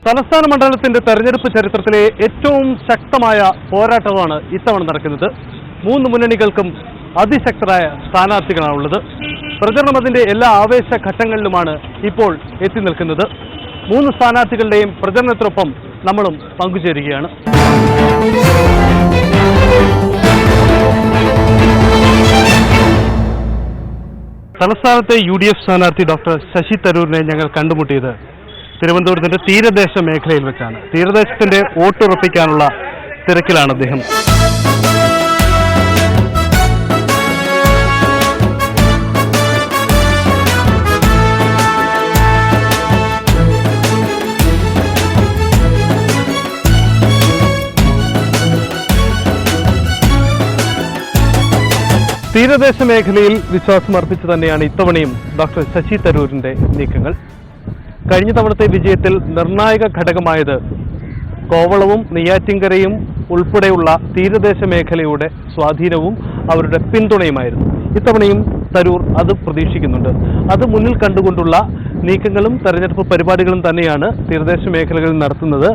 തലസ്ഥാന മണ്ഡലത്തിന്റെ തെരഞ്ഞെടുപ്പ് ചരിത്രത്തിലെ ഏറ്റവും ശക്തമായ പോരാട്ടമാണ് ഇത്തവണ നടക്കുന്നത്. മൂന്ന് മുന്നണികൾക്കും അതിശക്തരായ സ്ഥാനാർത്ഥികളാണുള്ളത്. പ്രചരണം അതിന്റെ എല്ലാ ആവേശ ഘട്ടങ്ങളിലുമാണ് ഇപ്പോൾ എത്തി നിൽക്കുന്നത്. മൂന്ന് സ്ഥാനാർത്ഥികളുടെയും പ്രചരണത്തിനൊപ്പം നമ്മളും പങ്കുചേരുകയാണ്. തലസ്ഥാനത്തെ UDF സ്ഥാനാർത്ഥി ഡോക്ടർ ശശി തരൂരിനെ ഞങ്ങൾ കണ്ടുമുട്ടിയത് തിരുവനന്തപുരത്തിന്റെ തീരദേശ മേഖലയിൽ വെച്ചാണ്. തീരദേശത്തിന്റെ വോട്ടുറപ്പിക്കാനുള്ള തിരക്കിലാണ് അദ്ദേഹം. തീരദേശ മേഖലയിൽ വിശ്വാസം അർപ്പിച്ച് തന്നെയാണ് ഇത്തവണയും ഡോക്ടർ ശശി തരൂരിന്റെ നീക്കങ്ങൾ. കഴിഞ്ഞ തവണത്തെ വിജയത്തിൽ നിർണായക ഘടകമായത് കോവളവും നെയ്യാറ്റിൻകരയും ഉൾപ്പെടെയുള്ള തീരദേശ മേഖലയുടെ സ്വാധീനവും അവരുടെ പിന്തുണയുമായിരുന്നു. ഇത്തവണയും തരൂർ അത് പ്രതീക്ഷിക്കുന്നുണ്ട്. അത് മുന്നിൽ കണ്ടുകൊണ്ടുള്ള നീക്കങ്ങളും തെരഞ്ഞെടുപ്പ് പരിപാടികളും തന്നെയാണ് തീരദേശ മേഖലകളിൽ നടത്തുന്നത്.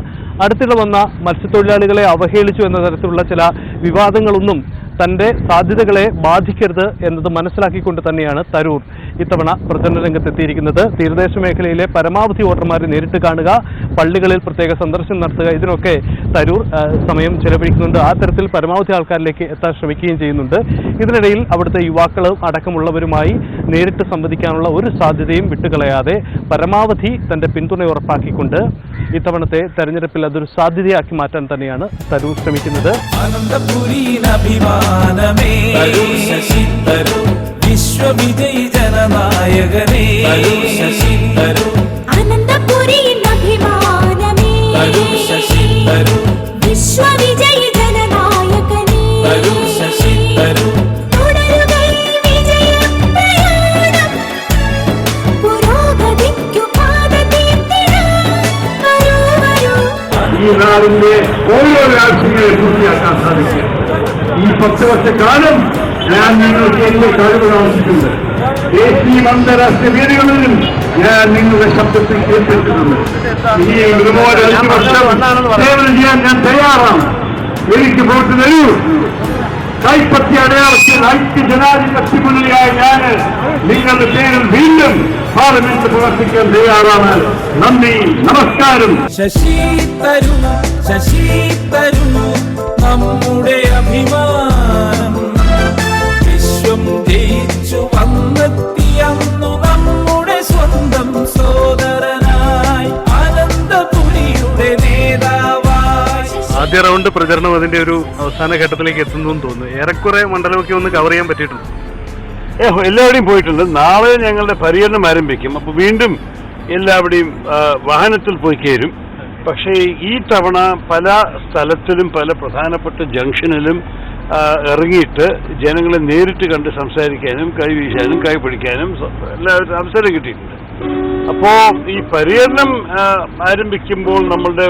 അടുത്തിടെ വന്ന മത്സ്യത്തൊഴിലാളികളെ അവഹേളിച്ചു എന്ന തരത്തിലുള്ള ചില വിവാദങ്ങളൊന്നും തന്റെ സാധ്യതകളെ ബാധിക്കരുത് എന്നത് മനസ്സിലാക്കിക്കൊണ്ട് തന്നെയാണ് തരൂർ ഇത്തവണ പ്രചരണ രംഗത്തെത്തിയിരിക്കുന്നത്. തീരദേശ മേഖലയിലെ പരമാവധി വോട്ടർമാരെ നേരിട്ട് കാണുക, പള്ളികളിൽ പ്രത്യേക സന്ദർശനം നടത്തുക, ഇതിനൊക്കെ തരൂർ സമയം ചെലവഴിക്കുന്നുണ്ട്. ആ തരത്തിൽ പരമാവധി ആൾക്കാരിലേക്ക് എത്താൻ ശ്രമിക്കുകയും ചെയ്യുന്നുണ്ട്. ഇതിനിടയിൽ അവിടുത്തെ യുവാക്കളും അടക്കമുള്ളവരുമായി നേരിട്ട് സംവദിക്കാനുള്ള ഒരു സാധ്യതയും വിട്ടുകളയാതെ പരമാവധി തന്റെ പിന്തുണ ഉറപ്പാക്കിക്കൊണ്ട് ഇത്തവണത്തെ തെരഞ്ഞെടുപ്പിൽ അതൊരു സാധ്യതയാക്കി മാറ്റാൻ തന്നെയാണ് തരൂർ ശ്രമിക്കുന്നത്. വിശ്വവിജയി ജനനായകനേ ശശി തരൂർ, അനന്തപുരിയിൻ അഭിമാനമേ ശശി തരൂർ, വിശ്വവിജയി ജനനായകനേ ശശി തരൂർ, തുടരുക വിജയപ്രയാണം, പുരോഗതിക്കു പാദതീർത്തിടാം, വരൂ വരൂ. ഈ നാടിന്റെ ഓരോ രാഷ്ട്രീയങ്ങളെ പൂർത്തിയാക്കാൻ സാധിക്കും. ഈ 10 വർഷക്കാലം ഞാൻ നിങ്ങൾക്ക് എന്റെ കഴിവ് താമസിക്കുന്നത്. ദേശീയ അന്താരാഷ്ട്രീയ വേദികളിലും ഞാൻ നിങ്ങളുടെ ശബ്ദത്തിൽ കേൾപ്പിക്കുന്നുണ്ട്. ഇനിയും ഇതുപോലെ 5 വർഷം സേവനം ചെയ്യാൻ ഞാൻ തയ്യാറാണ്. എനിക്ക് വോട്ട് തരൂ. കൈപ്പത്തി അടയാളത്തിൽ ഐക്യ ജനാധിപത്യ മുന്നണിയായ ഞാൻ നിങ്ങളുടെ പേരിൽ വീണ്ടും പാർലമെന്റ് പ്രവർത്തിക്കാൻ തയ്യാറാണ്. നന്ദി, നമസ്കാരം. ശശി തരൂർ, ശശി തരൂർ, നമ്മുടെ അഭിമാനം, വിശ്വം ജയിച്ചു വന്നെത്തിയന്നു നമ്മുടെ സ്വന്തം സോദരനായി, അനന്തപുരിയുടെ നേതാവായി. ആദ്യ റൗണ്ട് പ്രചരണം അതിന്റെ ഒരു അവസാന ഘട്ടത്തിലേക്ക് എത്തുന്നു തോന്നുന്നു. ഏറെക്കുറെ മണ്ഡലമൊക്കെ ഒന്ന് കവർ ചെയ്യാൻ പറ്റിയിട്ടുണ്ട്. എല്ലാവരുടെയും പോയിട്ടുണ്ട്. നാളെ ഞങ്ങളുടെ പര്യടനം ആരംഭിക്കും. അപ്പോൾ വീണ്ടും എല്ലാവരുടെയും വാഹനത്തിൽ പോയി കയറും. പക്ഷേ ഈ തവണ പല സ്ഥലത്തിലും പല പ്രധാനപ്പെട്ട ജംഗ്ഷനിലും ഇറങ്ങിയിട്ട് ജനങ്ങളെ നേരിട്ട് കണ്ട് സംസാരിക്കാനും കൈ വീശാനും കൈ പിടിക്കാനും എല്ലാവരും അവസരം കിട്ടിയിട്ടുണ്ട്. അപ്പോൾ ഈ പര്യടനം ആരംഭിക്കുമ്പോൾ നമ്മളുടെ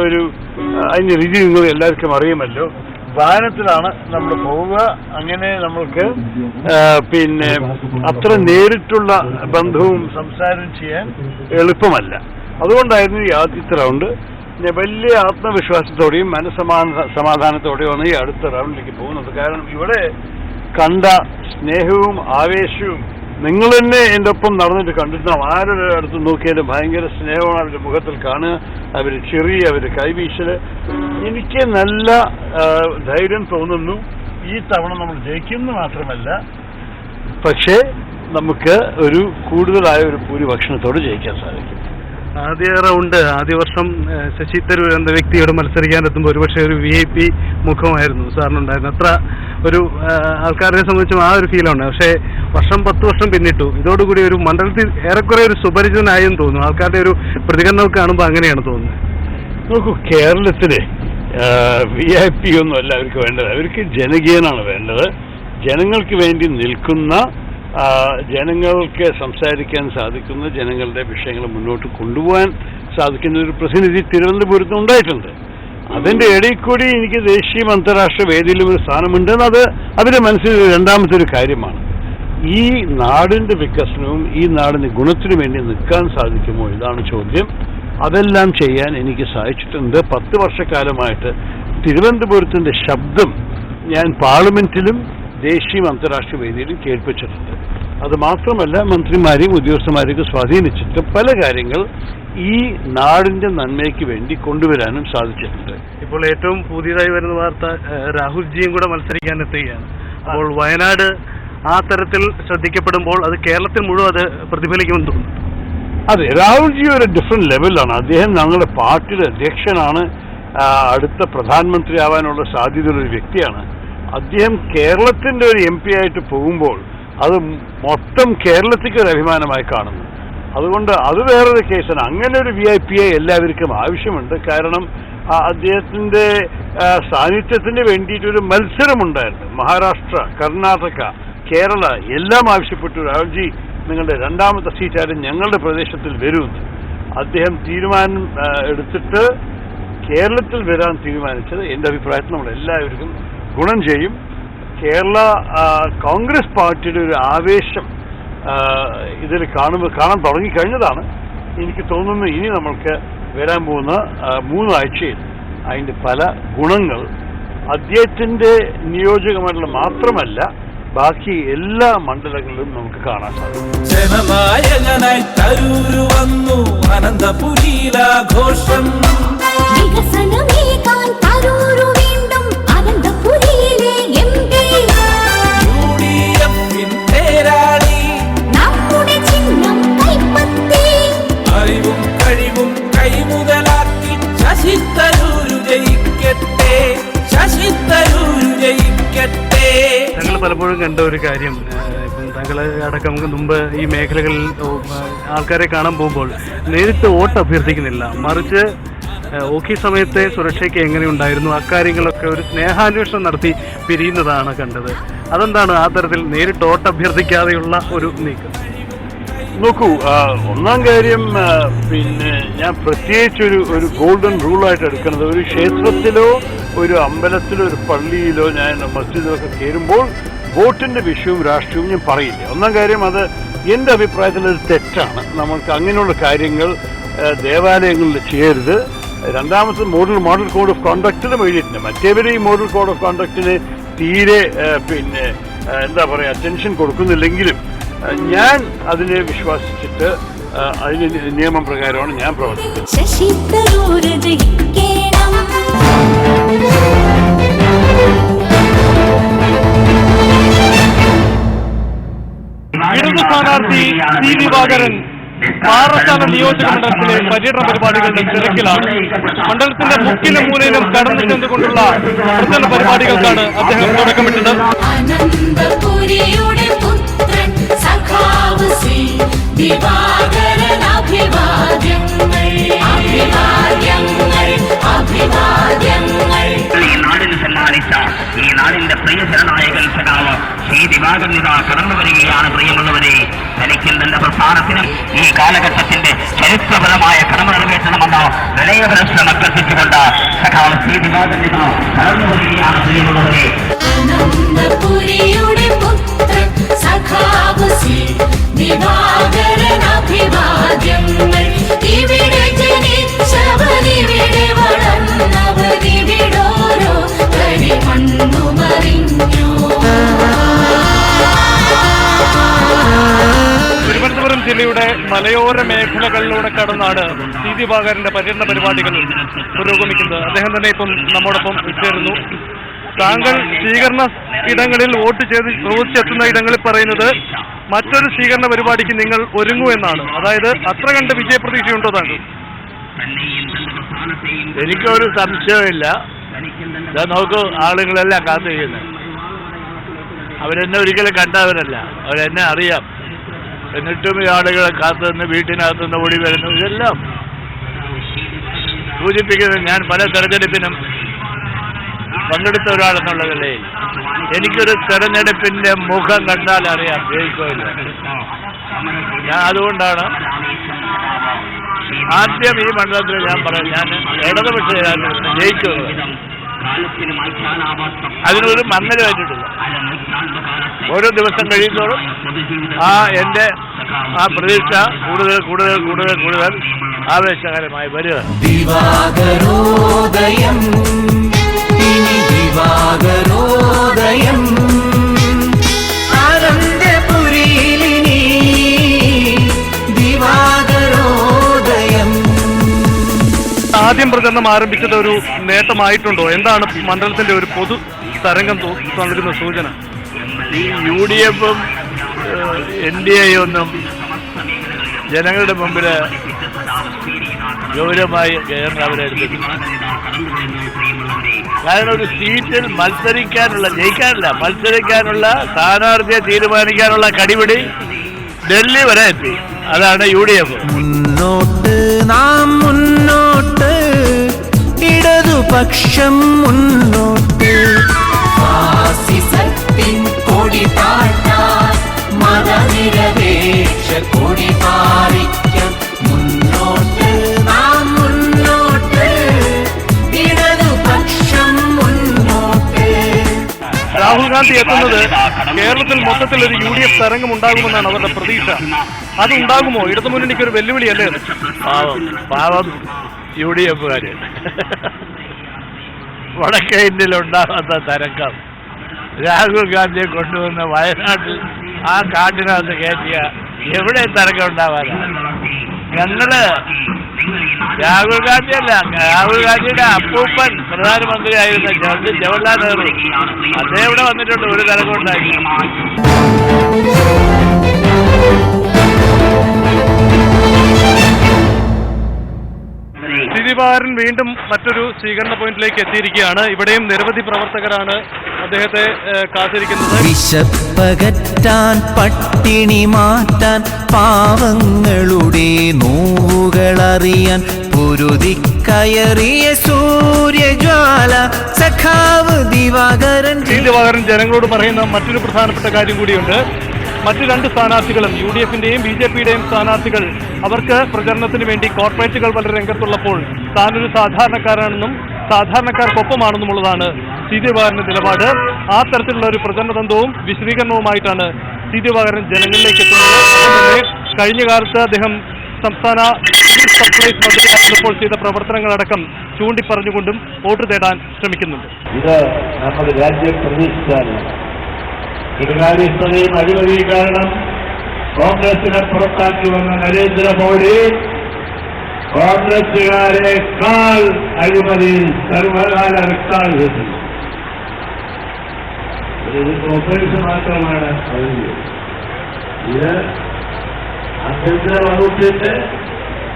അതിൻ്റെ രീതി നിങ്ങൾ എല്ലാവർക്കും അറിയുമല്ലോ. വാഹനത്തിലാണ് നമ്മൾ പോവുക. അങ്ങനെ നമ്മൾക്ക് അത്ര നേരിട്ടുള്ള ബന്ധവും സംസാരം ചെയ്യാൻ എളുപ്പമല്ല. അതുകൊണ്ടായിരുന്നു ഈ ആദ്യത്തെ റൗണ്ട് വലിയ ആത്മവിശ്വാസത്തോടെയും മനസ്സമാധാനത്തോടെയാണ് ഈ അടുത്ത റൗണ്ടിലേക്ക് പോകുന്നത്. കാരണം ഇവിടെ കണ്ട സ്നേഹവും ആവേശവും നിങ്ങൾ തന്നെ എൻ്റെ ഒപ്പം നടന്നിട്ട് കണ്ടിട്ടുണ്ടാവും. ആരുടെ അടുത്ത് നോക്കിയാലും ഭയങ്കര സ്നേഹമാണ് അവരുടെ മുഖത്തിൽ കാണുക. അവർ ചെറിയ അവർ കൈവീശല്. എനിക്ക് നല്ല ധൈര്യം തോന്നുന്നു. ഈ തവണ നമ്മൾ ജയിക്കുന്നു മാത്രമല്ല, പക്ഷേ നമുക്ക് കൂടുതലായ ഒരു ഭൂരിപക്ഷത്തോട് ജയിക്കാൻ സാധിക്കും. ആദ്യ റൗണ്ട് ആദ്യ വർഷം ശശി തരൂർ എന്ന വ്യക്തിയോട് മത്സരിക്കാനെത്തുമ്പോൾ ഒരുപക്ഷെ ഒരു VIP മുഖമായിരുന്നു സാറിനുണ്ടായിരുന്നു. അത്ര ഒരു ആൾക്കാരെ സംബന്ധിച്ചും ആ ഒരു ഫീലാണ്. പക്ഷേ 10 വർഷം പിന്നിട്ടു. ഇതോടുകൂടി ഒരു മണ്ഡലത്തിൽ ഏറെക്കുറെ ഒരു സുപരിചിതനായെന്ന് തോന്നുന്നു. ആൾക്കാരുടെ ഒരു പ്രതികരണം കാണുമ്പോൾ അങ്ങനെയാണ് തോന്നുന്നത്. നോക്കൂ, കേരളത്തിലെ VIP ഒന്നും അല്ല അവർക്ക് വേണ്ടത്. അവർക്ക് ജനകീയനാണ് വേണ്ടത്. ജനങ്ങൾക്ക് വേണ്ടി നിൽക്കുന്ന, ജനങ്ങൾക്ക് സംസാരിക്കാൻ സാധിക്കുന്ന, ജനങ്ങളുടെ വിഷയങ്ങൾ മുന്നോട്ട് കൊണ്ടുപോകാൻ സാധിക്കുന്ന ഒരു പ്രതിനിധി തിരുവനന്തപുരത്ത് ഉണ്ടായിട്ടുണ്ട്. അതിൻ്റെ ഇടയിൽ കൂടി എനിക്ക് ദേശീയ അന്താരാഷ്ട്രീയ വേദിയിലും ഒരു സ്ഥാനമുണ്ടെന്ന് അത് അവരുടെ മനസ്സിൽ രണ്ടാമത്തെ ഒരു കാര്യമാണ്. ഈ നാടിൻ്റെ വികസനവും ഈ നാടിൻ്റെ ഗുണത്തിനു വേണ്ടി നിൽക്കാൻ സാധിക്കുമോ? ഇതാണ് ചോദ്യം. അതെല്ലാം ചെയ്യാൻ എനിക്ക് സാധിച്ചിട്ടുണ്ട്. 10 വർഷക്കാലമായിട്ട് തിരുവനന്തപുരത്തിൻ്റെ ശബ്ദം ഞാൻ പാർലമെന്റിലും ദേശീയ അന്താരാഷ്ട്രീയ വേദിയിലും കേൾപ്പിച്ചിട്ടുണ്ട്. അത് മാത്രമല്ല മന്ത്രിമാരെയും ഉദ്യോഗസ്ഥന്മാരെയൊക്കെ സ്വാധീനിച്ചിട്ട് പല കാര്യങ്ങൾ ഈ നാടിന്റെ നന്മയ്ക്ക് വേണ്ടി കൊണ്ടുവരാനും സാധിച്ചിട്ടുണ്ട്. ഇപ്പോൾ ഏറ്റവും പുതിയതായി വരുന്ന വാർത്ത രാഹുൽജിയും കൂടെ മത്സരിക്കാൻ എത്തുകയാണ്. അപ്പോൾ വയനാട് ആ തരത്തിൽ ശ്രദ്ധിക്കപ്പെടുമ്പോൾ അത് കേരളത്തിൽ മുഴുവൻ അത് പ്രതിഫലിക്കുമെന്ന് തോന്നുന്നു. അതെ, രാഹുൽജി ഒരു ഡിഫറെന്റ് ലെവലിലാണ്. അദ്ദേഹം ഞങ്ങളുടെ പാർട്ടിയുടെ അധ്യക്ഷനാണ്. അടുത്ത പ്രധാനമന്ത്രി ആവാനുള്ള സാധ്യതയുള്ള ഒരു വ്യക്തിയാണ്. അദ്ദേഹം കേരളത്തിന്റെ ഒരു MP ആയിട്ട് പോകുമ്പോൾ അത് മൊത്തം കേരളത്തിക്ക് ഒരു അഭിമാനമായി കാണുന്നു. അതുകൊണ്ട് അത് വേറൊരു കേസാണ്. അങ്ങനെ ഒരു VIP എല്ലാവർക്കും ആവശ്യമുണ്ട്. കാരണം അദ്ദേഹത്തിന്റെ സാന്നിധ്യത്തിന് വേണ്ടിയിട്ടൊരു മത്സരമുണ്ടായിരുന്നു. മഹാരാഷ്ട്ര, കർണാടക, കേരള എല്ലാം ആവശ്യപ്പെട്ടു, രാഹുൽജി നിങ്ങളുടെ 2ാമത്തെ സീറ്റായാലും ഞങ്ങളുടെ പ്രദേശത്തിൽ വരുമെന്ന്. അദ്ദേഹം തീരുമാനം എടുത്തിട്ട് കേരളത്തിൽ വരാൻ തീരുമാനിച്ചത് എൻ്റെ അഭിപ്രായത്തിൽ നമ്മളെല്ലാവർക്കും ഗുണം ചെയ്യും. കേരള കോൺഗ്രസ് പാർട്ടിയുടെ ഒരു ആവേശം ഇതിൽ കാണാൻ തുടങ്ങിക്കഴിഞ്ഞതാണ്. എനിക്ക് തോന്നുന്നു ഇനി നമ്മൾക്ക് വരാൻ പോകുന്ന 3 ആഴ്ചയിൽ അതിൻ്റെ പല ഗുണങ്ങൾ അദ്ദേഹത്തിൻ്റെ നിയോജകമണ്ഡലം മാത്രമല്ല ബാക്കി എല്ലാ മണ്ഡലങ്ങളിലും നമുക്ക് കാണാൻ സാധിക്കും. ജനനായകനായി തരൂര് വന്നു അനന്തപുരിയിലാഘോഷം. അറിവും കഴിവും കൈമുതലാക്കി ശശി തരൂര് ജയിക്കട്ടെ, ശശി തരൂര് ജയിക്കട്ടെ. ഞങ്ങൾ പലപ്പോഴും കണ്ട ഒരു കാര്യം, ഇപ്പം താങ്കൾ അടക്കം മുമ്പ് ഈ മേഖലകളിൽ ആൾക്കാരെ കാണാൻ പോകുമ്പോൾ നേരിട്ട് വോട്ട് അഭ്യർത്ഥിക്കുന്നില്ല, മറിച്ച് ഓഖി സമയത്തെ സുരക്ഷയ്ക്ക് എങ്ങനെയുണ്ടായിരുന്നു അക്കാര്യങ്ങളൊക്കെ ഒരു സ്നേഹാന്വേഷണം നടത്തി പിരിയുന്നതാണ് കണ്ടത്. അതെന്താണ് ആ തരത്തിൽ നേരിട്ട് വോട്ട് അഭ്യർത്ഥിക്കാതെയുള്ള ഒരു നീക്കം? നോക്കൂ, ഒന്നാം കാര്യം പിന്നെ ഞാൻ പ്രത്യേകിച്ച് ഒരു ഗോൾഡൻ റൂളായിട്ട് എടുക്കുന്നത്, ഒരു ക്ഷേത്രത്തിലോ ഒരു അമ്പലത്തിലോ ഒരു പള്ളിയിലോ ഞാൻ മസ്ജിദിലൊക്കെ കയറുമ്പോൾ വോട്ടിന്റെ വിഷയവും രാഷ്ട്രീയവും ഞാൻ പറയില്ല. ഒന്നാം കാര്യം അത് എൻ്റെ അഭിപ്രായത്തിൽ ഒരു തെറ്റാണ്. നമുക്ക് അങ്ങനെയുള്ള കാര്യങ്ങൾ ദേവാലയങ്ങളിൽ ചെയ്യരുത്. രണ്ടാമത്തെ മോഡൽ കോഡ് ഓഫ് കോണ്ടക്റ്റിലും എഴുതിയിട്ടുണ്ട്. മറ്റേവരെ ഈ മോഡൽ കോഡ് ഓഫ് കോണ്ടക്റ്റിന് തീരെ പിന്നെ എന്താ പറയുക അറ്റൻഷൻ കൊടുക്കുന്നില്ലെങ്കിലും ഞാൻ അതിനെ വിശ്വസിച്ചിട്ട് അതിന് നിയമം പ്രകാരമാണ് ഞാൻ പ്രവർത്തിക്കുന്നത്. ഇടതു സ്ഥാനാർത്ഥി സി ദിവാകരൻ പാറശാല നിയോജക മണ്ഡലത്തിലെ പര്യടന പരിപാടികളുടെ തിരക്കിലാണ്. മണ്ഡലത്തിന്റെ മുക്കിലും മൂലയിലും കടന്നു ചെന്നുകൊണ്ടുള്ള പ്രചരണ പരിപാടികൾക്കാണ് അദ്ദേഹം തുടക്കമിട്ടത്. ഈ നാടിന് സമ്മാനിച്ച ഈ നാടിന്റെ പ്രിയ ജനനായകൻ സഖാവ് ശ്രീ ദിവാകരൻ കടന്നു വരികയാണ്. പ്രിയമുള്ളവരെ, തനിക്കും തന്റെ പ്രസ്ഥാനത്തിനും ഈ കാലഘട്ടത്തിന്റെ ചരിത്രപരമായ കടമ നിറവേറ്റണമെന്ന വിനയപരശ്രമം അഭ്യർത്ഥിച്ചുകൊണ്ട് സഖാവ് ശ്രീ ദിവാകരൻ കടന്നു വരികയാണ്. പ്രിയമുള്ളവരെ, തിരുവനന്തപുരം ജില്ലയുടെ മലയോര മേഖലകളിലൂടെ കടന്നാണ് സി ദിവാകരന്റെ പര്യടന പരിപാടികൾ പുരോഗമിക്കുന്നത്. അദ്ദേഹം തന്നെ ഇപ്പം നമ്മോടൊപ്പം ചേരുന്നു. താങ്കൾ സ്വീകരണ ഇടങ്ങളിൽ വോട്ട് ചെയ്ത് ചോദിച്ചെത്തുന്ന ഇടങ്ങളിൽ പറയുന്നത് മറ്റൊരു സ്വീകരണ പരിപാടിക്ക് നിങ്ങൾ ഒരുങ്ങൂ എന്നാണ്. അതായത് അത്ര കണ്ട് വിജയപ്രതീക്ഷയുണ്ടോ താങ്കൾ? എനിക്കൊരു സംശയമില്ല. നോക്കൂ, ആളുകളെല്ലാം കാത്തിരിക്കുന്നത്. അവരെന്നെ ഒരിക്കലും കണ്ടവരല്ല, അവരെന്നെ അറിയാം. എന്നിട്ടും ഈ ആളുകളെ കാത്തുനിന്ന് വീട്ടിനകത്തുനിന്ന് ഓടി വരുന്നു. ഇതെല്ലാം സൂചിപ്പിക്കുന്നത് ഞാൻ പല തെരഞ്ഞെടുപ്പിനും പങ്കെടുത്ത ഒരാളെന്നുള്ള നിലയിൽ എനിക്കൊരു തെരഞ്ഞെടുപ്പിന്റെ മുഖം കണ്ടാൽ അറിയാം ജയിക്കില്ല. ഞാൻ അതുകൊണ്ടാണ് ആദ്യം ഈ മണ്ഡലത്തിൽ ഞാൻ പറയാം, ഞാൻ ഇടതുപക്ഷ ജയിക്കുന്നത്. അതിനൊരു മങ്ങൽ പറ്റിയിട്ടില്ല. ഓരോ ദിവസം കഴിയുന്നതോറും എൻ്റെ പ്രതീക്ഷ കൂടുതൽ കൂടുതൽ കൂടുതൽ കൂടുതൽ ആവേശകരമായി വരിക. ദിവാകരോദയം, ഇനി ദിവാകരോദയം, ആനന്ദപുരിയിലിനി ദിവാകരോദയം. ആദ്യം പ്രചരണം ആരംഭിച്ചത് ഒരു നേട്ടമായിട്ടുണ്ടോ? എന്താണ് മണ്ഡലത്തിന്റെ ഒരു പൊതു തരംഗം നൽകുന്ന സൂചന? ഈ UDF-ഉം NDA ഒന്നും ജനങ്ങളുടെ മുമ്പിൽ ഗൗരവമായി അവരെടുത്തിട്ടുണ്ട്. കാരണം ഒരു സീറ്റിൽ മത്സരിക്കാനുള്ള സ്ഥാനാർത്ഥിയെ തീരുമാനിക്കാനുള്ള കടിപിടി ഡൽഹി വരെ എത്തി. അതാണ് UDF. മുന്നോട്ട് നാം മുന്നോട്ട്, ഇടതുപക്ഷം മുന്നോട്ട്, ഫാസിസത്തിൻ കൊടി താഴ്ത്താൻ, മതനിരപേക്ഷ കൊടി പാറിക്കാൻ. മുന്നോട്ട് നാം മുന്നോട്ട്, ഇടതുപക്ഷം മുന്നോട്ട്. രാഹുൽ ഗാന്ധി എത്തുന്നത് കേരളത്തിൽ മൊത്തത്തിൽ ഒരു UDF തരംഗം ഉണ്ടാകുമെന്നാണ് അവരുടെ പ്രതീക്ഷ. അതുണ്ടാകുമോ? ഇടതുമുന്നണിക്ക് ഒരു വെല്ലുവിളിയല്ലേ? പാവം UDF-കാര് വടക്കേ ഇന്ത്യയിൽ ഉണ്ടാകാത്ത തരംഗം രാഹുൽ ഗാന്ധിയെ കൊണ്ടുവന്ന വയനാട്ടിൽ ആ കാട്ടിനകത്ത് കയറ്റിയ എവിടെ തരംഗം ഉണ്ടാവാനാണ്? ഞങ്ങള് രാഹുൽ ഗാന്ധിയുടെ അപ്പൂപ്പൻ പ്രധാനമന്ത്രിയായിരുന്ന ജവഹർലാൽ നെഹ്റു, അദ്ദേഹം ഇവിടെ വന്നിട്ടുണ്ട്, ഒരു തരംഗം ഉണ്ടായി. ദിവാകരൻ വീണ്ടും മറ്റൊരു സ്വീകരണ പോയിന്റിലേക്ക് എത്തിയിരിക്കുകയാണ്. ഇവിടെയും നിരവധി പ്രവർത്തകരാണ് അദ്ദേഹത്തെ കാത്തിരിക്കുന്നത്. വിശപ്പകറ്റാൻ, പട്ടിണി മാറ്റാൻ, പാവങ്ങളുടെ നോവുകളറിയാൻ പൊരുതിക്കയറിയ സൂര്യജ്വാല സഖാവ് ദിവാകരൻ. ദിവാകരൻ ജനങ്ങളോട് പറയുന്ന മറ്റൊരു പ്രധാനപ്പെട്ട കാര്യം കൂടിയുണ്ട്. മറ്റ് രണ്ട് സ്ഥാനാർത്ഥികളും UDF-ന്റെയും BJP-യുടെയും സ്ഥാനാർത്ഥികൾ അവർക്ക് പ്രചരണത്തിന് വേണ്ടി കോർപ്പറേറ്റുകൾ വളരെ രംഗത്തുള്ളപ്പോൾ താനൊരു സാധാരണക്കാരാണെന്നും സാധാരണക്കാർക്കൊപ്പമാണെന്നുമുള്ളതാണ് ദിവാകരന്റെ നിലപാട്. ആ തരത്തിലുള്ള ഒരു പ്രചരണതന്ത്രവും വിശദീകരണവുമായിട്ടാണ് ദിവാകരൻ ജനങ്ങളിലേക്ക് എത്തുന്നത്. അതുപോലെ കഴിഞ്ഞ കാലത്ത് അദ്ദേഹം സംസ്ഥാന സിവിൽ സപ്ലൈസ് മന്ത്രിയായിരുന്നപ്പോൾ ചെയ്ത പ്രവർത്തനങ്ങളടക്കം ചൂണ്ടിപ്പറഞ്ഞുകൊണ്ടും വോട്ട് തേടാൻ ശ്രമിക്കുന്നുണ്ട്. ഇത് നമ്മുടെ രാജ്യം പ്രതീക്ഷിച്ചാണ്. പിണറായിയും അഴിമതി കാരണം കോൺഗ്രസിനെ പുറത്താക്കി വന്ന നരേന്ദ്രമോദി കോൺഗ്രസുകാരെക്കാൾ അഴിമതി സർവകാല റെക്കോർഡ് ചെയ്തു. ഇത് കോൺഗ്രസ് മാത്രമാണ് അറിയുന്നത്. ഇത് ആഭ്യന്തര വകുപ്പിന്റെ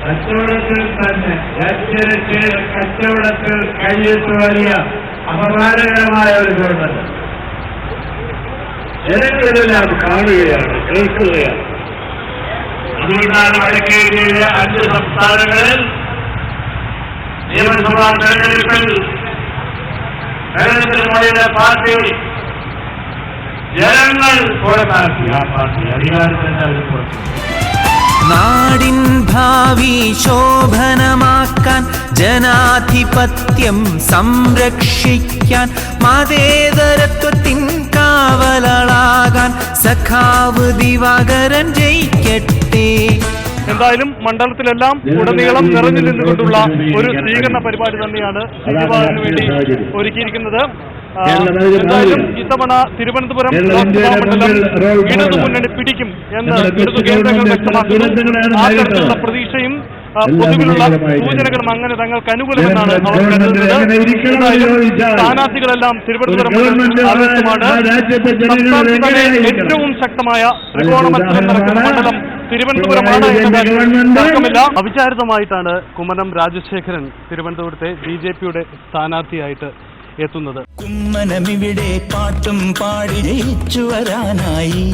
കച്ചവടത്തിൽ തന്നെ രാജ്യരക്ഷയുടെ കച്ചവടത്തിൽ കൈയിട്ട് വലിയ അപമാനകരമായ ഒരു ഗവൺമെന്റ് ജനങ്ങളെല്ലാം കാണുകയാണ്, കേൾക്കുകയാണ്. അതുകൊണ്ടാണ് വടക്കേ ഇന്ത്യയിലെ 5 സംസ്ഥാനങ്ങളിൽ നിയമസഭാ തെരഞ്ഞെടുപ്പിൽ നരേന്ദ്രമോദിയുടെ പാർട്ടി ജനങ്ങൾ പുറത്താക്കി. ആ പാർട്ടി അധികാരത്തിന്റെ നാടിൻ ഭാവി ശോഭനമാക്കാൻ, ജനാധിപത്യം സംരക്ഷിക്കാൻ, മതേതരത്വത്തിൻ കാവലാകാൻ സഖാവ് ദിവാകരൻ ജയിക്കട്ടെ. എന്തായാലും മണ്ഡലത്തിലെല്ലാം ഉടനീളം നിറഞ്ഞു നിന്നുകൊണ്ടുള്ള ഒരു സ്വീകരണ പരിപാടി തന്നെയാണ് ദിവാകരന് വേണ്ടി ഒരുക്കിയിരിക്കുന്നത്. എന്തായാലും ഇത്തവണ തിരുവനന്തപുരം ലോക്സഭാ മണ്ഡലം ഇടതു മുന്നണി പിടിക്കും എന്ന് ഇടതു കേന്ദ്രങ്ങൾ വ്യക്തമാക്കുന്നു. ആ തരത്തിലുള്ള പ്രതീക്ഷയും പൊതുവിലുള്ള സൂചനകളും അങ്ങനെ തങ്ങൾക്ക് അനുകൂലമെന്നാണ് അവർ കരുതുന്നത്. എന്തായാലും സ്ഥാനാർത്ഥികളെല്ലാം തിരുവനന്തപുരം ആവശ്യമാണ്. സംസ്ഥാനത്തിലെ ഏറ്റവും ശക്തമായ ത്രികോണ മത്സരം നടക്കുന്ന മണ്ഡലം തിരുവനന്തപുരമാണ് എന്ന കാര്യം തർക്കമില്ല. അവിചാരിതമായിട്ടാണ് കുമ്മനം രാജശേഖരൻ തിരുവനന്തപുരത്തെ BJP-യുടെ സ്ഥാനാർത്ഥിയായിട്ട് എത്തുന്നത്. കുമ്മനമിവിടെ പാട്ടും പാടി ജയിച്ചു വരാനായി,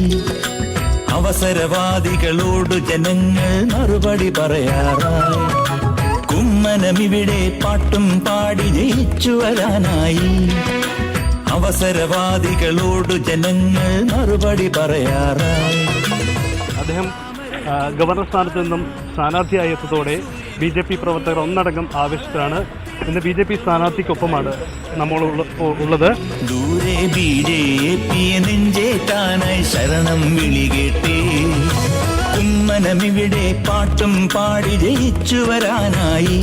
അവസരവാദികളോട് ജനങ്ങൾ മറുപടി പറയാറായി. കുമ്മനമിവിടെ പാട്ടും പാടി ജയിച്ചു വരാനായി, അവസരവാദികളോട് ജനങ്ങൾ മറുപടി പറയാറായി. അദ്ദേഹം ഗവർണർ സ്ഥാനത്ത് നിന്നും സ്ഥാനാർത്ഥിയായി എത്തതോടെ BJP പ്രവർത്തകർ ഒന്നടങ്കം ആവേശത്തിലാണ്. ഇന്ന് BJP സ്ഥാനാർത്ഥിക്കൊപ്പമാണ് നമ്മൾ ഉള്ളത്. ദൂരെ BJP നെഞ്ചേറ്റാനായി ശരണം വിളികേട്ടേ, കുമ്മനമിവിടെ പാട്ടും പാടി ജയിച്ചു വരാനായി.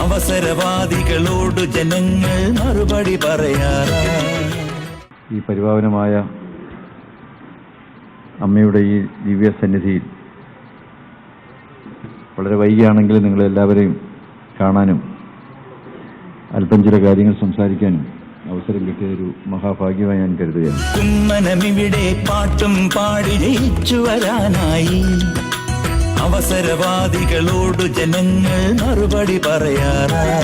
അവസരവാദികളോട് ജനങ്ങൾ മറുപടി പറയാറായി. ഈ പരിപാവനമായ അമ്മയുടെ ഈ ദിവ്യ സന്നിധിയിൽ വളരെ വൈകിയാണെങ്കിലും നിങ്ങളെല്ലാവരെയും കാണാനും അല്പം ചില കാര്യങ്ങൾ സംസാരിക്കാനും അവസരം കിട്ടിയ ഒരു മഹാഭാഗ്യമായി ഞാൻ കരുതുകയാണ്. കുമ്മനമിവിടെ പാട്ടും പാടി ജയിച്ചു വരാനായി. അവസരവാദികളോട് ജനങ്ങൾ മറുപടി പറയാറായി.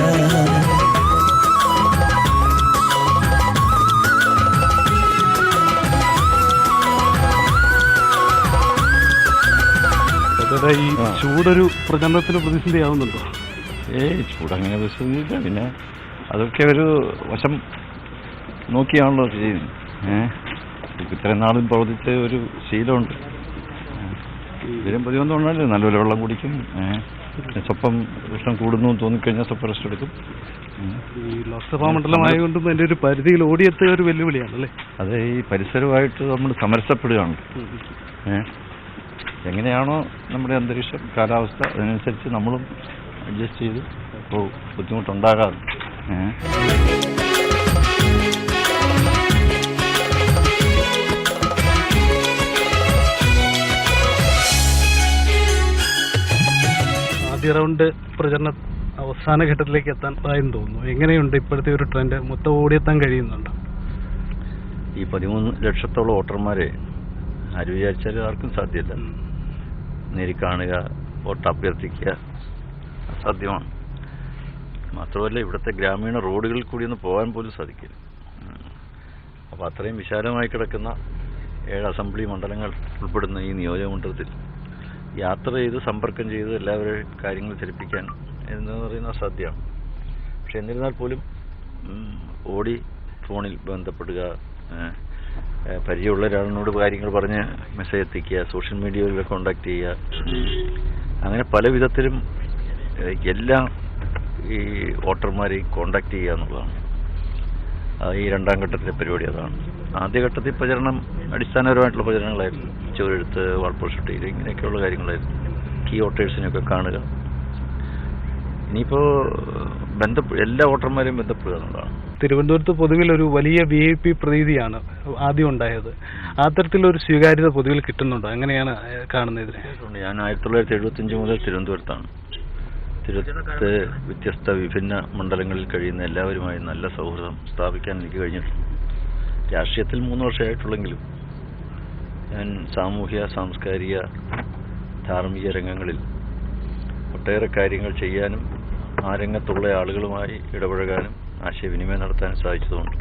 ഈ ചൂടൊരു പ്രചരണത്തിന് പ്രതിസന്ധിയാവുന്നുണ്ടോ? ചൂടങ്ങനെ പ്രതിസന്ധിയില്ല. പിന്നെ അതൊക്കെ ഒരു വശം നോക്കിയാണല്ലോ ചെയ്യുന്നത്. ഇത്രയും നാളും പ്രവർത്തിച്ച ഒരു ശീലമുണ്ട്. ഇതിലും പതിവൊന്നും ഉണ്ടല്ലോ, നല്ലപോലെ വെള്ളം കുടിക്കും. സ്വപ്പം പ്രശ്നം കൂടുന്നു തോന്നിക്കഴിഞ്ഞാൽ സ്വപ്പം റെസ്റ്റ് എടുക്കും. ഈ ലോക്സഭാ മണ്ഡലമായതുകൊണ്ടും അതിൻ്റെ ഒരു പരിധിയിൽ ഓടിയെത്തുക ഒരു വെല്ലുവിളിയാണല്ലേ? അത് ഈ പരിസരമായിട്ട് നമ്മൾ സമരസപ്പെടുകയാണ്. എങ്ങനെയാണോ നമ്മുടെ അന്തരീക്ഷം, കാലാവസ്ഥ, അതിനനുസരിച്ച് നമ്മളും അഡ്ജസ്റ്റ് ചെയ്ത് ബുദ്ധിമുട്ടുണ്ടാകാതെ. ആദ്യ റൗണ്ട് പ്രചരണ അവസാന ഘട്ടത്തിലേക്ക് എത്താൻ ആയെന്ന് തോന്നുന്നു. എങ്ങനെയുണ്ട് ഇപ്പോഴത്തെ ഒരു ട്രെൻഡ്? മൊത്തം ഓടിയെത്താൻ കഴിയുന്നുണ്ടോ? ഈ 13 ലക്ഷത്തോളം വോട്ടർമാരെ ആര് വിചാരിച്ചാലും ആർക്കും സാധ്യമല്ല. നേരിൽ വോട്ട് അഭ്യർത്ഥിക്കുക അസാധ്യമാണ്. മാത്രമല്ല ഇവിടുത്തെ ഗ്രാമീണ റോഡുകളിൽ കൂടി ഒന്ന് പോകാൻ പോലും സാധിക്കില്ല. അപ്പോൾ അത്രയും വിശാലമായി കിടക്കുന്ന 7 അസംബ്ലി മണ്ഡലങ്ങൾ ഉൾപ്പെടുന്ന ഈ നിയോജകമണ്ഡലത്തിൽ യാത്ര ചെയ്ത് സമ്പർക്കം ചെയ്ത് എല്ലാവരെയും കാര്യങ്ങൾ ധരിപ്പിക്കാൻ എന്ന് പറയുന്നത് അസാധ്യമാണ്. പക്ഷെ എന്നിരുന്നാൽ പോലും ഓടി ഫോണിൽ ബന്ധപ്പെടുക, പരിചയമുള്ള ഒരാളിനോട് കാര്യങ്ങൾ പറഞ്ഞ് മെസ്സേജ് എത്തിക്കുക, സോഷ്യൽ മീഡിയയിൽ കോണ്ടാക്ട് ചെയ്യുക, അങ്ങനെ പല വിധത്തിലും എല്ലാ ഈ വോട്ടർമാരെയും കോണ്ടാക്ട് ചെയ്യുക എന്നുള്ളതാണ് ഈ രണ്ടാം ഘട്ടത്തിലെ പരിപാടി. അതാണ് ആദ്യഘട്ടത്തിൽ പ്രചരണം അടിസ്ഥാനപരമായിട്ടുള്ള പ്രചരണങ്ങളായിരുന്നു. ചുവരെഴുത്ത്, വാൾപോസ്റ്റർ ഒട്ടിക്കൽ, ഇങ്ങനെയൊക്കെയുള്ള കാര്യങ്ങളായിരുന്നു. കീ വോട്ടേഴ്സിനെയൊക്കെ കാണുക. ഇനിയിപ്പോൾ എല്ലാ വോട്ടർമാരെയും ബന്ധപ്പെടുക എന്നുള്ളതാണ്. തിരുവനന്തപുരത്ത് പൊതുവിൽ ഒരു വലിയ VIP പ്രതീതിയാണ് ആദ്യം ഉണ്ടായത്. ആ തരത്തിലൊരു സ്വീകാര്യത പൊതുവിൽ കിട്ടുന്നുണ്ടോ? എങ്ങനെയാണ് കാണുന്നത്? ഞാൻ 1975 മുതൽ തിരുവനന്തപുരത്താണ്. തിരുവനന്തപുരത്ത് വ്യത്യസ്ത വിഭിന്ന മണ്ഡലങ്ങളിൽ കഴിയുന്ന എല്ലാവരുമായി നല്ല സൗഹൃദം സ്ഥാപിക്കാൻ എനിക്ക് കഴിഞ്ഞിട്ടുണ്ട്. രാഷ്ട്രീയത്തിൽ 3 വർഷമായിട്ടുള്ളെങ്കിലും ഞാൻ സാമൂഹ്യ, സാംസ്കാരിക, ധാർമ്മിക രംഗങ്ങളിൽ ഒട്ടേറെ കാര്യങ്ങൾ ചെയ്യാനും ആ രംഗത്തുള്ള ആളുകളുമായി ഇടപഴകാനും ആശയവിനിമയം നടത്താനും സാധിച്ചതുകൊണ്ട്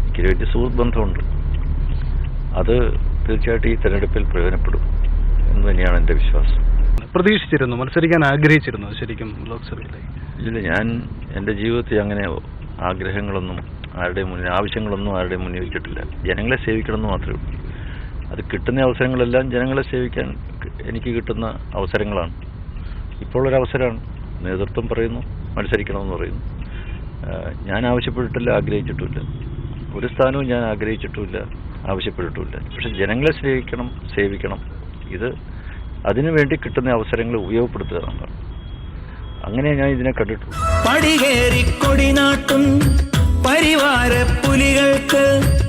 എനിക്കൊരു വലിയ സുഹൃത്ത് ബന്ധമുണ്ട്. അത് തീർച്ചയായിട്ടും ഈ തെരഞ്ഞെടുപ്പിൽ പ്രയോജനപ്പെടും എന്ന് തന്നെയാണ് എൻ്റെ വിശ്വാസം. പ്രതീക്ഷിച്ചിരുന്നു, മത്സരിക്കാൻ ആഗ്രഹിച്ചിരുന്നു ശരിക്കും ലോക്സഭയിലേക്ക്? ഇല്ല, ഞാൻ എൻ്റെ ജീവിതത്തിൽ അങ്ങനെ ആഗ്രഹങ്ങളൊന്നും ആവശ്യങ്ങളൊന്നും ആരുടെയും മുന്നിൽ വെച്ചിട്ടില്ല. ജനങ്ങളെ സേവിക്കണമെന്ന് മാത്രമേ ഉള്ളൂ. അത് കിട്ടുന്ന അവസരങ്ങളെല്ലാം ജനങ്ങളെ സേവിക്കാൻ എനിക്ക് കിട്ടുന്ന അവസരങ്ങളാണ്. ഇപ്പോൾ ഒരവസരമാണ്. നേതൃത്വം പറയുന്നു മത്സരിക്കണമെന്ന് പറയുന്നു. ഞാൻ ആവശ്യപ്പെട്ടിട്ടില്ല, ആഗ്രഹിച്ചിട്ടുമില്ല. ഒരു സ്ഥാനവും ഞാൻ ആഗ്രഹിച്ചിട്ടുമില്ല, ആവശ്യപ്പെട്ടിട്ടുമില്ല. പക്ഷെ ജനങ്ങളെ സേവിക്കണം. ഇത് അതിനുവേണ്ടി കിട്ടുന്ന അവസരങ്ങൾ ഉപയോഗപ്പെടുത്തുക എന്നാണ്. അങ്ങനെ ഞാൻ ഇതിനെ കണ്ടിട്ടുള്ളൂ. പടികേറി കൊടിനാട്ടും പരിവാര പുലികൾക്ക്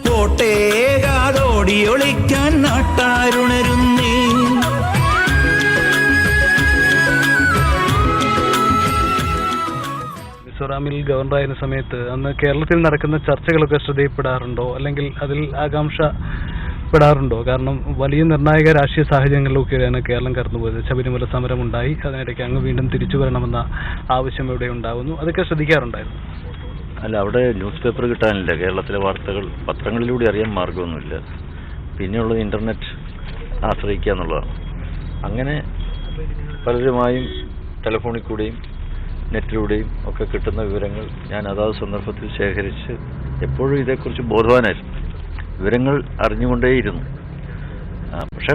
കോട്ടേകാതോടി ഒളിക്കാൻ നാട്ടാരുണരുന്നേ. മിസോറാമിൽ ഗവർണറായിരുന്ന സമയത്ത് അന്ന് കേരളത്തിൽ നടക്കുന്ന ചർച്ചകളൊക്കെ ശ്രദ്ധയിൽപ്പെടാറുണ്ടോ? അല്ലെങ്കിൽ അതിൽ ആകാംക്ഷപ്പെടാറുണ്ടോ? കാരണം വലിയ നിർണായക രാഷ്ട്രീയ സാഹചര്യങ്ങളിലൊക്കെയാണ് കേരളം കടന്നുപോയത്. ശബരിമല സമരമുണ്ടായി, അതിനിടയ്ക്ക് അങ്ങ് വീണ്ടും തിരിച്ചു വരണമെന്ന ആവശ്യം ഇവിടെ ഉണ്ടാകുന്നു. അതൊക്കെ ശ്രദ്ധിക്കാറുണ്ടായിരുന്നു? അല്ല, അവിടെ ന്യൂസ് പേപ്പർ കിട്ടാനില്ല. കേരളത്തിലെ വാർത്തകൾ പത്രങ്ങളിലൂടെ അറിയാൻ മാർഗമൊന്നുമില്ല. പിന്നെയുള്ളത് ഇൻ്റർനെറ്റ് ആശ്രയിക്കുക എന്നുള്ളതാണ്. അങ്ങനെ പലരുമായും ടെലിഫോണിൽ കൂടെയും നെറ്റിലൂടെയും ഒക്കെ കിട്ടുന്ന വിവരങ്ങൾ ഞാൻ അതാത് സന്ദർഭത്തിൽ ശേഖരിച്ച് എപ്പോഴും ഇതേക്കുറിച്ച് ബോധവാനായിരുന്നു. വിവരങ്ങൾ അറിഞ്ഞുകൊണ്ടേയിരുന്നു. പക്ഷേ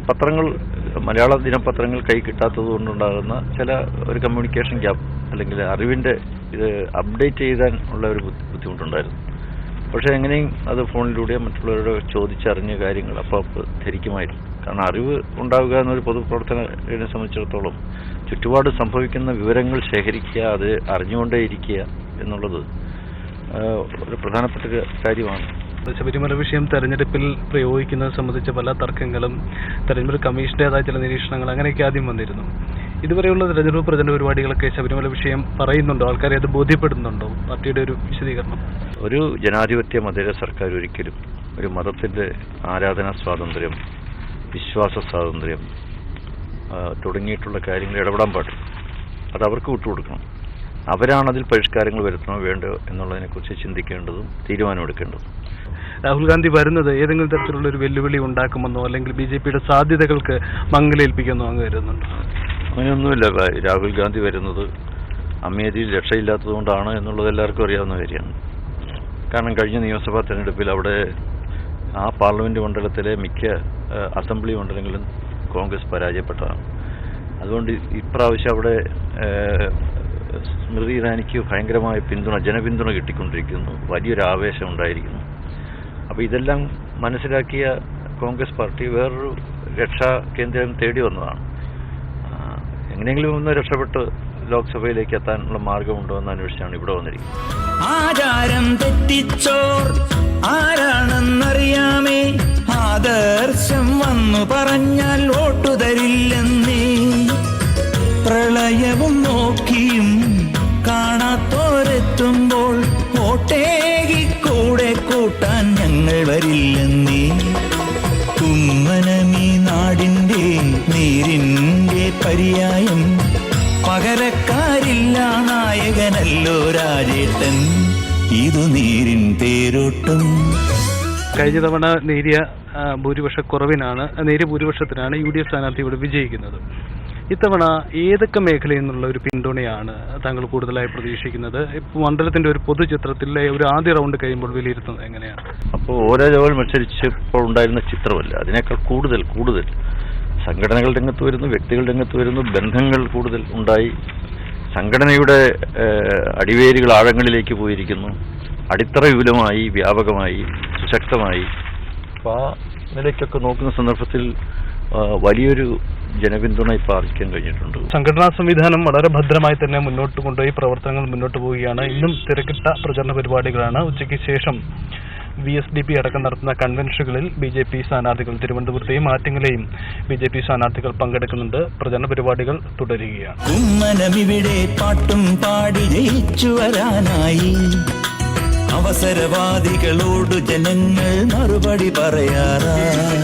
മലയാള ദിനപത്രങ്ങൾ കൈ കിട്ടാത്തത് കൊണ്ടുണ്ടാകുന്ന ഒരു കമ്മ്യൂണിക്കേഷൻ ഗ്യാപ്പ്, അല്ലെങ്കിൽ അറിവിൻ്റെ ഇത് അപ്ഡേറ്റ് ചെയ്യാൻ ഉള്ള ഒരു ബുദ്ധിമുട്ടുണ്ടായിരുന്നു. പക്ഷേ എങ്ങനെയും അത് ഫോണിലൂടെ മറ്റുള്ളവരോട് ചോദിച്ചറിഞ്ഞ കാര്യങ്ങൾ അപ്പോൾ ധരിക്കുമായിരുന്നു. കാരണം അറിവ് ഉണ്ടാവുക എന്നൊരു പൊതുപ്രവർത്തകനെ സംബന്ധിച്ചിടത്തോളം ചുറ്റുപാട് സംഭവിക്കുന്ന വിവരങ്ങൾ ശേഖരിക്കുക, അത് അറിഞ്ഞുകൊണ്ടേയിരിക്കുക എന്നുള്ളത് ഒരു പ്രധാനപ്പെട്ട കാര്യമാണ്. ശബരിമല വിഷയം തെരഞ്ഞെടുപ്പിൽ പ്രയോഗിക്കുന്നത് സംബന്ധിച്ച പല തർക്കങ്ങളും തെരഞ്ഞെടുപ്പ് കമ്മീഷൻ്റെതായ ചില നിരീക്ഷണങ്ങൾ അങ്ങനെയൊക്കെ ആദ്യം വന്നിരുന്നു. ഇതുവരെയുള്ള തെരഞ്ഞെടുപ്പ് പ്രചരണ പരിപാടികളൊക്കെ ശബരിമല വിഷയം പറയുന്നുണ്ടോ? ആൾക്കാരെ അത് ബോധ്യപ്പെടുന്നുണ്ടോ? പാർട്ടിയുടെ ഒരു വിശദീകരണം. ഒരു ജനാധിപത്യ മതേതര സർക്കാർ ഒരിക്കലും ഒരു മതത്തിൻ്റെ ആരാധനാ സ്വാതന്ത്ര്യം, വിശ്വാസ സ്വാതന്ത്ര്യം തുടങ്ങിയിട്ടുള്ള കാര്യങ്ങൾ ഇടപെടാൻ പാടില്ല. അത് അവർക്ക് വിട്ടുകൊടുക്കണം. അവരാണ് അതിൽ പരിഷ്കാരങ്ങൾ വരുത്തണോ വേണ്ടോ എന്നുള്ളതിനെക്കുറിച്ച് ചിന്തിക്കേണ്ടതും തീരുമാനമെടുക്കേണ്ടതും. രാഹുൽ ഗാന്ധി വരുന്നത് ഏതെങ്കിലും തരത്തിലുള്ള ഒരു വെല്ലുവിളി ഉണ്ടാക്കുമെന്നോ അല്ലെങ്കിൽ BJPയുടെ സാധ്യതകൾക്ക് മങ്ങലേൽപ്പിക്കുമെന്നോ അങ്ങ് വരുന്നുണ്ട്? അങ്ങനെയൊന്നുമില്ല. രാഹുൽ ഗാന്ധി വരുന്നത് അമേരിയിൽ രക്ഷയില്ലാത്തതുകൊണ്ടാണ് എന്നുള്ളത് എല്ലാവർക്കും അറിയാവുന്ന കാര്യമാണ്. കാരണം കഴിഞ്ഞ നിയമസഭാ തെരഞ്ഞെടുപ്പിൽ അവിടെ ആ പാർലമെൻറ്റ് മണ്ഡലത്തിലെ മിക്ക അസംബ്ലി മണ്ഡലങ്ങളും കോൺഗ്രസ് പരാജയപ്പെട്ടതാണ്. അതുകൊണ്ട് ഇപ്രാവശ്യം അവിടെ സ്മൃതി ഇറാനിക്ക് ഭയങ്കരമായ ജനപിന്തുണ കിട്ടിക്കൊണ്ടിരിക്കുന്നു. വലിയൊരു ആവേശം ഉണ്ടായിരിക്കുന്നു. അപ്പോൾ ഇതെല്ലാം മനസ്സിലാക്കിയ കോൺഗ്രസ് പാർട്ടി വേറൊരു രക്ഷാ കേന്ദ്രം തേടി വന്നതാണ്. എങ്ങനെയെങ്കിലും ഒന്ന് രക്ഷപ്പെട്ട് ലോക്സഭയിലേക്ക് എത്താനുള്ള മാർഗമുണ്ടോ എന്ന് അന്വേഷിച്ചാണ് ഇവിടെ വന്നിരിക്കുന്നത്. ആചാരം തെറ്റിച്ചോർ ആരാണെന്നറിയാമേ, ആദർശം വന്നു പറഞ്ഞാൽ വോട്ടു തരില്ലെന്നേ, പ്രളയവും നോക്കിയും കാണാത്തോരെത്തുമ്പോൾ വോട്ടേകി കൂടെ കൂട്ടാൻ ഞങ്ങൾ വരില്ലെന്നേ, കുമ്മനമീ നാടിൻ്റെ നീരിൻ്റെ പര്യായം, പകരക്കാരില്ല നായകനല്ലോ രാജേട്ടൻ, ഇതു നീരിൻ തേരോട്ടം. കഴിഞ്ഞ തവണ നേരിയ ഭൂരിപക്ഷത്തിനാണ് UDF സ്ഥാനാർത്ഥി ഇവിടെ വിജയിക്കുന്നത്. ഇത്തവണ ഏതൊക്കെ മേഖലയിൽ നിന്നുള്ള ഒരു പിന്തുണയാണ് താങ്കൾ കൂടുതലായി പ്രതീക്ഷിക്കുന്നത്? മണ്ഡലത്തിന്റെ ഒരു പൊതുചിത്രത്തിലെ ഒരു ആദ്യ റൗണ്ട് കഴിയുമ്പോൾ വിലയിരുത്തുന്നത് എങ്ങനെയാണ്? അപ്പോൾ ഓരോ ലെവൽ മത്സരിച്ചപ്പോൾ ഉണ്ടായിരുന്ന ചിത്രമല്ല, അതിനേക്കാൾ കൂടുതൽ സംഘടനകൾ രംഗത്ത് വരുന്നു, വ്യക്തികൾ രംഗത്ത് വരുന്നു, ബന്ധങ്ങൾ കൂടുതൽ ഉണ്ടായി, സംഘടനയുടെ അടിവേരുകൾ ആഴങ്ങളിലേക്ക് പോയിരിക്കുന്നു, അടിത്തറ വിപുലമായി, വ്യാപകമായി, സുശക്തമായി. അപ്പോൾ ആ നിലയ്ക്കൊക്കെ നോക്കുന്ന സന്ദർഭത്തിൽ വലിയൊരു ജനപിന്തുണ ഇപ്പോൾ ആർജിക്കാൻ കഴിഞ്ഞിട്ടുണ്ട്. സംഘടനാ സംവിധാനം വളരെ ഭദ്രമായി തന്നെ മുന്നോട്ട് കൊണ്ടുപോയി പ്രവർത്തനങ്ങൾ മുന്നോട്ട് പോവുകയാണ്. ഇന്നും തിരക്കിട്ട പ്രചരണ പരിപാടികളാണ്. ഉച്ചയ്ക്ക് ശേഷം VSDP അടക്കം നടത്തുന്ന കൺവെൻഷനുകളിൽ BJP സ്ഥാനാർത്ഥികൾ തിരുവനന്തപുരത്തെയും ആറ്റിങ്ങലെയും BJP സ്ഥാനാർത്ഥികൾ പങ്കെടുക്കുന്നുണ്ട്. പ്രചരണ പരിപാടികൾ തുടരുകയാണ്. കുമ്മനമിവിടെ പാട്ടും പാടി ജയിച്ചു വരാനായി, അവസരവാദികളോട് ജനങ്ങൾ മറുപടി പറയാറായി.